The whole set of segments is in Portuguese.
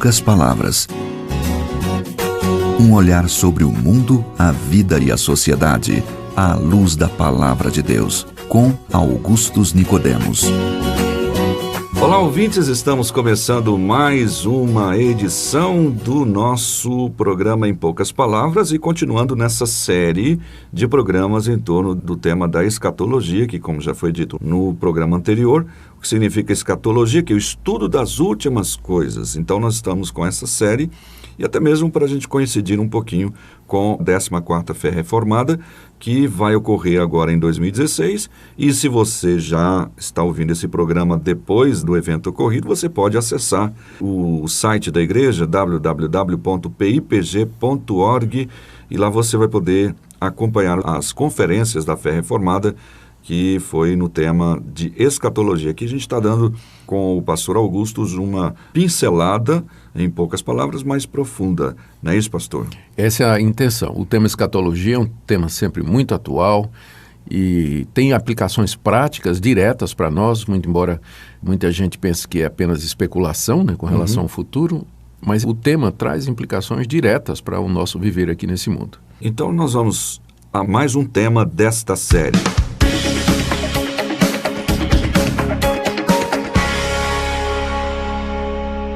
poucas palavras. Um olhar sobre o mundo, a vida e a sociedade, à luz da Palavra de Deus, com Augustus Nicodemos. Olá, ouvintes, estamos começando mais uma edição do nosso programa Em Poucas Palavras e continuando nessa série de programas em torno do tema da escatologia, que, como já foi dito no programa anterior, o que significa escatologia, que é o estudo das últimas coisas. Então, nós estamos com essa série e até mesmo para a gente coincidir um pouquinho com a 14ª Fé Reformada, que vai ocorrer agora em 2016. E se você já está ouvindo esse programa depois do evento ocorrido, você pode acessar o site da igreja, www.pipg.org, e lá você vai poder acompanhar as conferências da Fé Reformada, que foi no tema de escatologia. Aqui a gente está dando com o pastor Augustus uma pincelada, em poucas palavras, mais profunda. Não é isso, pastor? Essa é a intenção. O tema escatologia é um tema sempre muito atual e tem aplicações práticas diretas para nós, muito embora muita gente pense que é apenas especulação, né, com relação ao futuro, mas o tema traz implicações diretas para o nosso viver aqui nesse mundo. Então nós vamos a mais um tema desta série.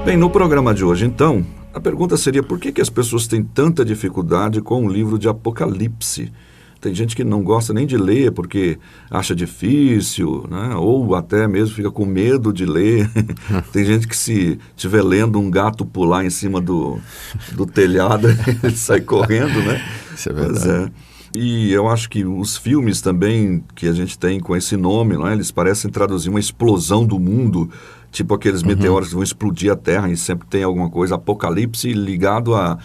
Bem, no programa de hoje, então, a pergunta seria por que as pessoas têm tanta dificuldade com o livro de Apocalipse? Tem gente que não gosta nem de ler porque acha difícil, né? Ou até mesmo fica com medo de ler. Tem gente que se estiver lendo um gato pular em cima do telhado, ele sai correndo, né? Isso é verdade. E eu acho que os filmes também que a gente tem com esse nome, né, eles parecem traduzir uma explosão do mundo, tipo aqueles meteoros que vão explodir a Terra, e sempre tem alguma coisa, Apocalipse ligado à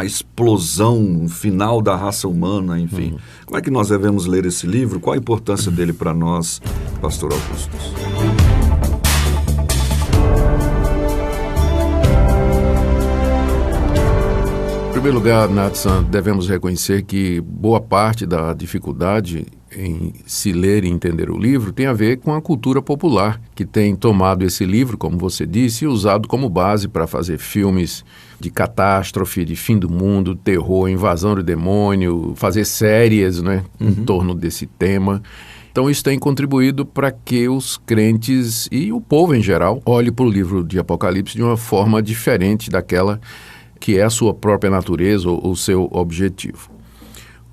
explosão final da raça humana, enfim. Como é que nós devemos ler esse livro? Qual a importância dele para nós, pastor Augustus? Em primeiro lugar, Natsan, devemos reconhecer que boa parte da dificuldade em se ler e entender o livro tem a ver com a cultura popular, que tem tomado esse livro, como você disse, e usado como base para fazer filmes de catástrofe, de fim do mundo, terror, invasão do demônio, fazer séries, né, em torno desse tema. Então isso tem contribuído para que os crentes e o povo em geral olhem para o livro de Apocalipse de uma forma diferente daquela que é a sua própria natureza ou o seu objetivo.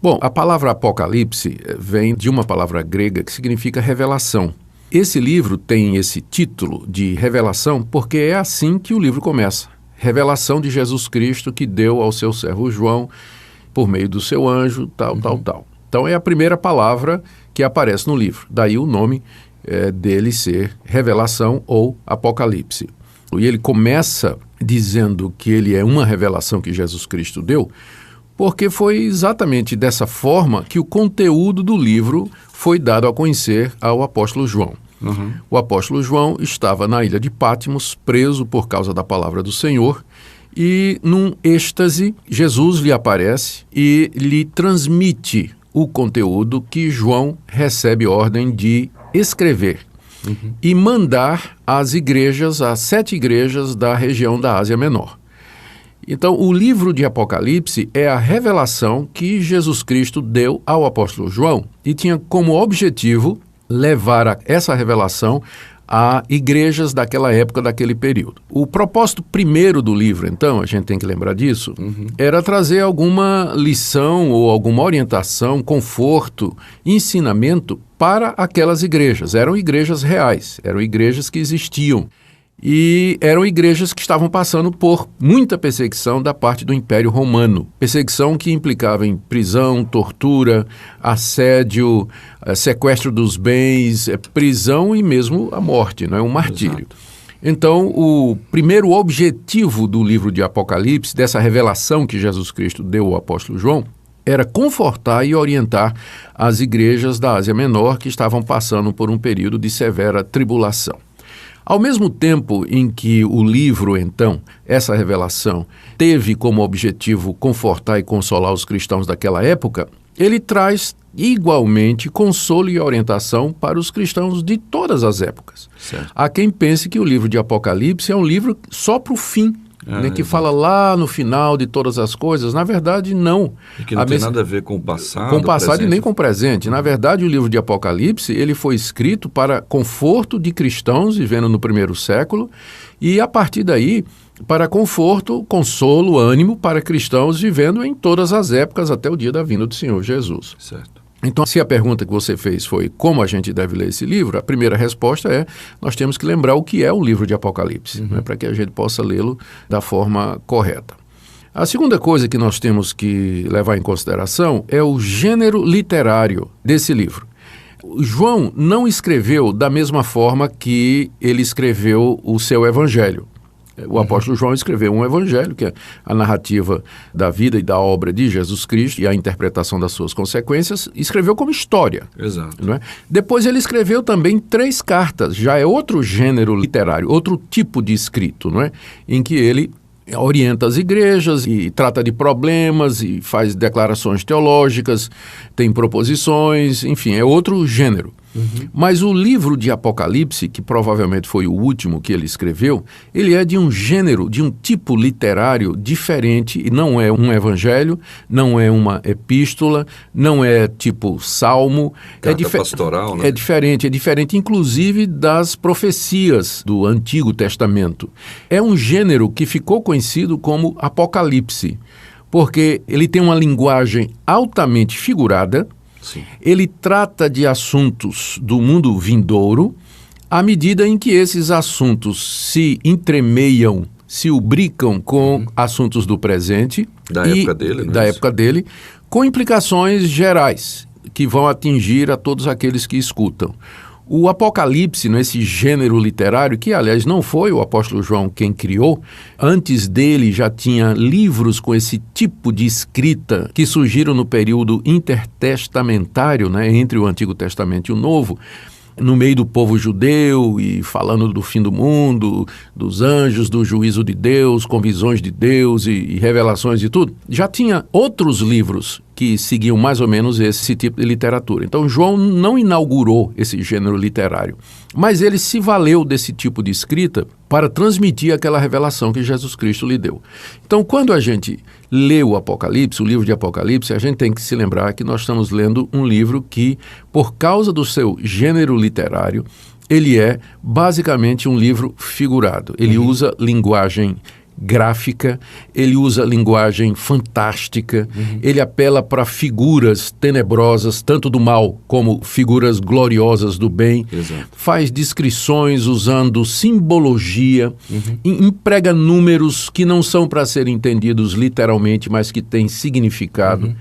Bom, a palavra Apocalipse vem de uma palavra grega que significa revelação. Esse livro tem esse título de revelação porque é assim que o livro começa. Revelação de Jesus Cristo que deu ao seu servo João por meio do seu anjo, tal. Então é a primeira palavra que aparece no livro. Daí o nome dele ser Revelação ou Apocalipse. E ele começa dizendo que ele é uma revelação que Jesus Cristo deu, porque foi exatamente dessa forma que o conteúdo do livro foi dado a conhecer ao apóstolo João. O apóstolo João estava na ilha de Patmos, preso por causa da palavra do Senhor, e num êxtase, Jesus lhe aparece e lhe transmite o conteúdo que João recebe ordem de escrever. E mandar às igrejas, às 7 igrejas da região da Ásia Menor. Então, o livro de Apocalipse é a revelação que Jesus Cristo deu ao apóstolo João e tinha como objetivo levar essa revelação a igrejas daquela época, daquele período. O propósito primeiro do livro, então, a gente tem que lembrar disso, era trazer alguma lição ou alguma orientação, conforto, ensinamento para aquelas igrejas. Eram igrejas reais, eram igrejas que existiam. E eram igrejas que estavam passando por muita perseguição da parte do Império Romano. Perseguição que implicava em prisão, tortura, assédio, sequestro dos bens, prisão e mesmo a morte, não é? Um martírio. Exato. Então, o primeiro objetivo do livro de Apocalipse, dessa revelação que Jesus Cristo deu ao apóstolo João, era confortar e orientar as igrejas da Ásia Menor que estavam passando por um período de severa tribulação. Ao mesmo tempo em que o livro, então, essa revelação, teve como objetivo confortar e consolar os cristãos daquela época, ele traz igualmente consolo e orientação para os cristãos de todas as épocas. Certo. Há quem pense que o livro de Apocalipse é um livro só para o fim né, que fala lá no final de todas as coisas. Na verdade, não. E que não tem nada a ver com o passado. Com o passado presente. e nem com o presente. Na verdade, o livro de Apocalipse, ele foi escrito para conforto de cristãos vivendo no primeiro século e, a partir daí, para conforto, consolo, ânimo para cristãos vivendo em todas as épocas até o dia da vinda do Senhor Jesus. Certo. Então, se a pergunta que você fez foi como a gente deve ler esse livro, a primeira resposta é nós temos que lembrar o que é o livro de Apocalipse, né, para que a gente possa lê-lo da forma correta. A segunda coisa que nós temos que levar em consideração é o gênero literário desse livro. João não escreveu da mesma forma que ele escreveu o seu evangelho. O apóstolo João escreveu um evangelho, que é a narrativa da vida e da obra de Jesus Cristo e a interpretação das suas consequências, escreveu como história. Exato. Não é? Depois ele escreveu também 3 cartas, já é outro gênero literário, outro tipo de escrito, não é? Em que ele orienta as igrejas e trata de problemas e faz declarações teológicas, tem proposições, enfim, é outro gênero. Mas o livro de Apocalipse, que provavelmente foi o último que ele escreveu, ele é de um gênero, de um tipo literário diferente, e não é um evangelho, não é uma epístola, não é tipo salmo. Carta pastoral, né? É diferente inclusive das profecias do Antigo Testamento. É um gênero que ficou conhecido como Apocalipse, porque ele tem uma linguagem altamente figurada. Sim. Ele trata de assuntos do mundo vindouro, à medida em que esses assuntos se entremeiam, se ubricam com assuntos do presente da época dele, com implicações gerais que vão atingir a todos aqueles que escutam. O Apocalipse, nesse gênero literário, que aliás não foi o apóstolo João quem criou, antes dele já tinha livros com esse tipo de escrita que surgiram no período intertestamentário, né, entre o Antigo Testamento e o Novo, no meio do povo judeu e falando do fim do mundo, dos anjos, do juízo de Deus, com visões de Deus e revelações e tudo. Já tinha outros livros que seguiam mais ou menos esse tipo de literatura. Então, João não inaugurou esse gênero literário, mas ele se valeu desse tipo de escrita para transmitir aquela revelação que Jesus Cristo lhe deu. Então, quando a gente lê o Apocalipse, o livro de Apocalipse, a gente tem que se lembrar que nós estamos lendo um livro que, por causa do seu gênero literário, ele é basicamente um livro figurado. Ele usa linguagem gráfica, ele usa linguagem fantástica, ele apela para figuras tenebrosas, tanto do mal como figuras gloriosas do bem. Exato. Faz descrições usando simbologia, emprega números que não são para serem entendidos literalmente, mas que têm significado.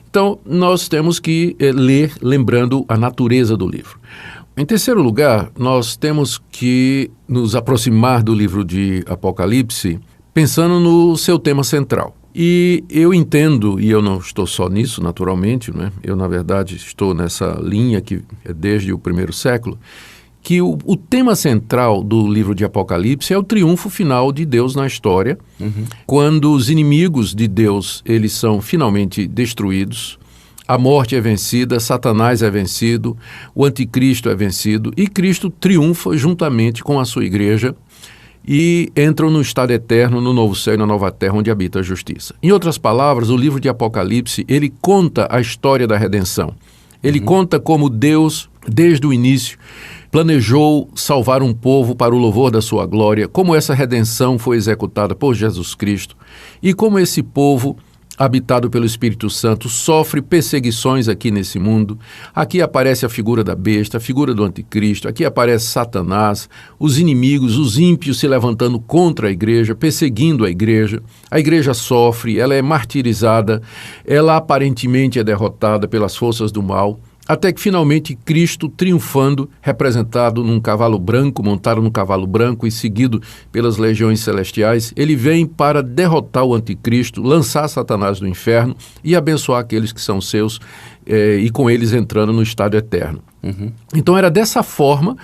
Então, nós temos que ler lembrando a natureza do livro. Em terceiro lugar, nós temos que nos aproximar do livro de Apocalipse pensando no seu tema central. E eu entendo, e eu não estou só nisso, naturalmente, né? Eu, na verdade, estou nessa linha que é desde o primeiro século, que o tema central do livro de Apocalipse é o triunfo final de Deus na história, quando os inimigos de Deus eles são finalmente destruídos, a morte é vencida, Satanás é vencido, o anticristo é vencido, e Cristo triunfa juntamente com a sua igreja, e entram no estado eterno, no novo céu e na nova terra, onde habita a justiça. Em outras palavras, o livro de Apocalipse, ele conta a história da redenção. Ele conta como Deus, desde o início, planejou salvar um povo para o louvor da sua glória, como essa redenção foi executada por Jesus Cristo e como esse povo, habitado pelo Espírito Santo, sofre perseguições aqui nesse mundo. Aqui aparece a figura da besta, a figura do anticristo, aqui aparece Satanás, os inimigos, os ímpios se levantando contra a igreja, perseguindo a igreja sofre, ela é martirizada, ela aparentemente é derrotada pelas forças do mal, até que finalmente Cristo, triunfando, representado num cavalo branco, montado num cavalo branco e seguido pelas legiões celestiais, ele vem para derrotar o anticristo, lançar Satanás do inferno e abençoar aqueles que são seus e com eles entrando no estado eterno. Então era dessa forma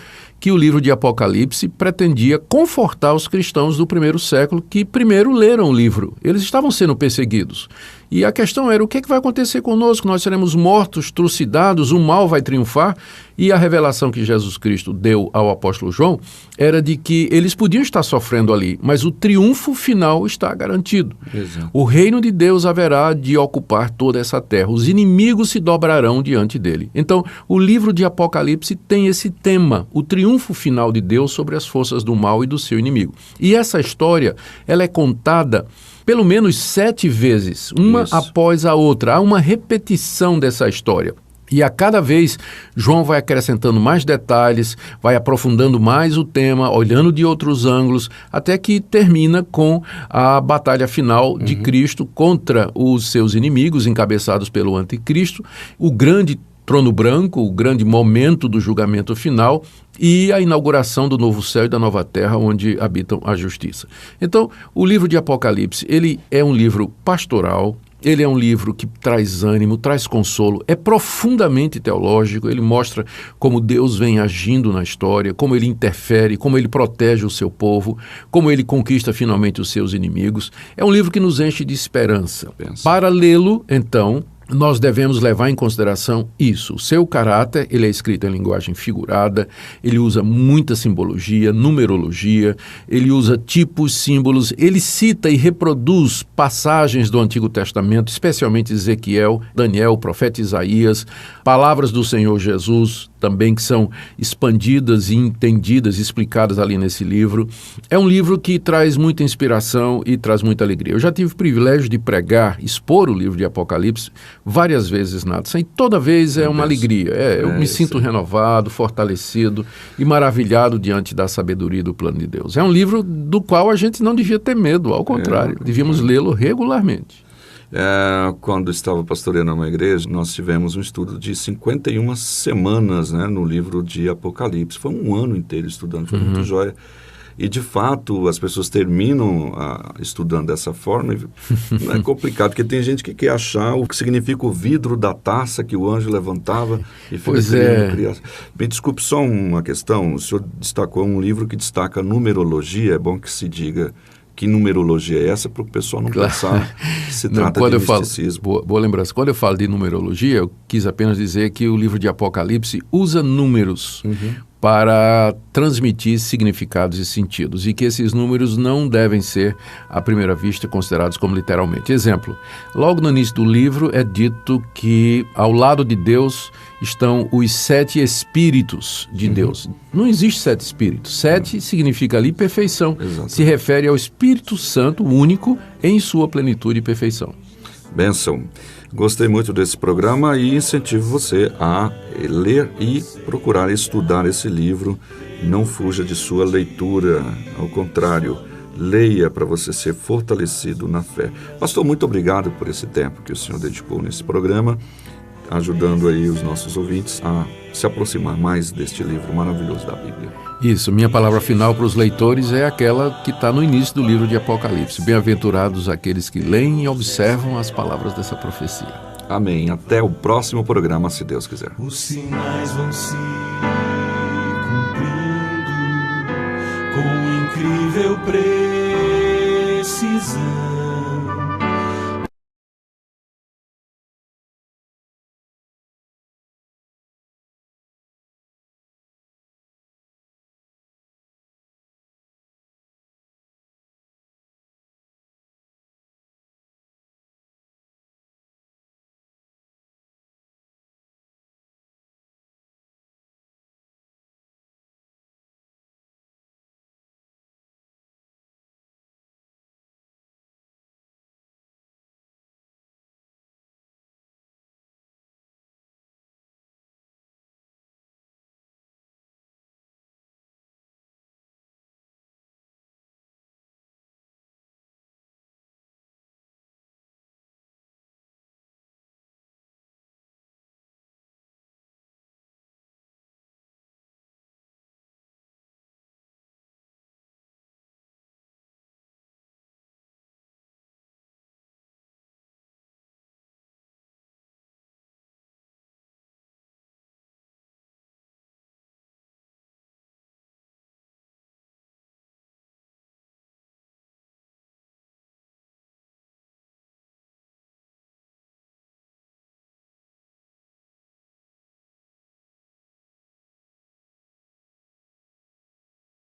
que o livro de Apocalipse pretendia confortar os cristãos do primeiro século que primeiro leram o livro. Eles estavam sendo perseguidos. E a questão era, o que vai acontecer conosco? Nós seremos mortos, trucidados, o mal vai triunfar? E a revelação que Jesus Cristo deu ao apóstolo João era de que eles podiam estar sofrendo ali, mas o triunfo final está garantido. Exato. O reino de Deus haverá de ocupar toda essa terra. Os inimigos se dobrarão diante dele. Então, o livro de Apocalipse tem esse tema, o triunfo final de Deus sobre as forças do mal e do seu inimigo. E essa história, ela é contada pelo menos 7 vezes, uma após a outra. Há uma repetição dessa história. E a cada vez, João vai acrescentando mais detalhes, vai aprofundando mais o tema, olhando de outros ângulos, até que termina com a batalha final de Cristo contra os seus inimigos, encabeçados pelo anticristo, o grande trono branco, o grande momento do julgamento final e a inauguração do novo céu e da nova terra onde habitam a justiça. Então, o livro de Apocalipse, ele é um livro pastoral, ele é um livro que traz ânimo, traz consolo, é profundamente teológico, ele mostra como Deus vem agindo na história, como ele interfere, como ele protege o seu povo, como ele conquista finalmente os seus inimigos. É um livro que nos enche de esperança. Para lê-lo, então, nós devemos levar em consideração isso. O seu caráter, ele é escrito em linguagem figurada, ele usa muita simbologia, numerologia, ele usa tipos, símbolos, ele cita e reproduz passagens do Antigo Testamento, especialmente Ezequiel, Daniel, o profeta Isaías, palavras do Senhor Jesus, também que são expandidas e entendidas, explicadas ali nesse livro. É um livro que traz muita inspiração e traz muita alegria. Eu já tive o privilégio de pregar, expor o livro de Apocalipse várias vezes, Nathan, e toda vez é uma alegria. Eu me sinto renovado, fortalecido e maravilhado diante da sabedoria do plano de Deus. É um livro do qual a gente não devia ter medo, ao contrário, devíamos lê-lo regularmente. Quando estava pastoreando uma igreja, nós tivemos um estudo de 51 semanas, né, no livro de Apocalipse. Foi um ano inteiro estudando, foi muito joia. E, de fato, as pessoas terminam estudando dessa forma. Não é complicado, porque tem gente que quer achar o que significa o vidro da taça que o anjo levantava e fica criando. Me desculpe, só uma questão. O senhor destacou um livro que destaca numerologia. É bom que se diga que numerologia é essa, para o pessoal não pensar que se trata de misticismo. Boa lembrança. Quando eu falo de numerologia, eu quis apenas dizer que o livro de Apocalipse usa números para transmitir significados e sentidos, e que esses números não devem ser, à primeira vista, considerados como literalmente. Exemplo, logo no início do livro é dito que ao lado de Deus estão os 7 espíritos de Deus. Não existe 7 espíritos. 7 significa ali perfeição. Exatamente. Se refere ao Espírito Santo único em sua plenitude e perfeição. Bênção. Gostei muito desse programa e incentivo você a ler e procurar estudar esse livro. Não fuja de sua leitura, ao contrário, leia para você ser fortalecido na fé. Pastor, muito obrigado por esse tempo que o senhor dedicou nesse programa, ajudando aí os nossos ouvintes a se aproximar mais deste livro maravilhoso da Bíblia. Isso, minha palavra final para os leitores é aquela que está no início do livro de Apocalipse. Bem-aventurados aqueles que leem e observam as palavras dessa profecia. Amém. Até o próximo programa, se Deus quiser. Os sinais vão se cumprindo com incrível precisão.